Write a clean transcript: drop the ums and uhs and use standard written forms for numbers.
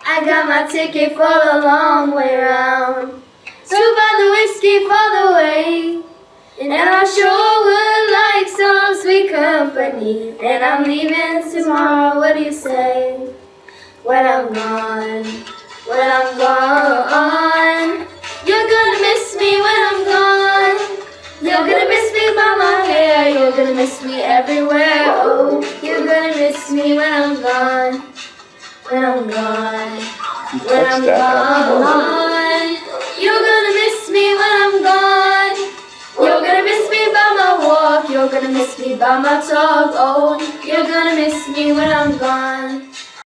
I got my ticket for the long way round. 2 bottle whiskey for the way. And I sure would like some sweet company. And I'm leaving tomorrow, what do you say? When I'm gone, when I'm gone. You're gonna miss me when I'm gone. You're gonna miss me by my hair. You're gonna miss me everywhere. Oh, you're gonna miss me when I'm gone. When I'm gone. When I'm gone. You're gonna miss me when I'm gone. You're gonna miss me by my walk. You're gonna miss me by my talk. Oh, you're gonna miss me when I'm gone.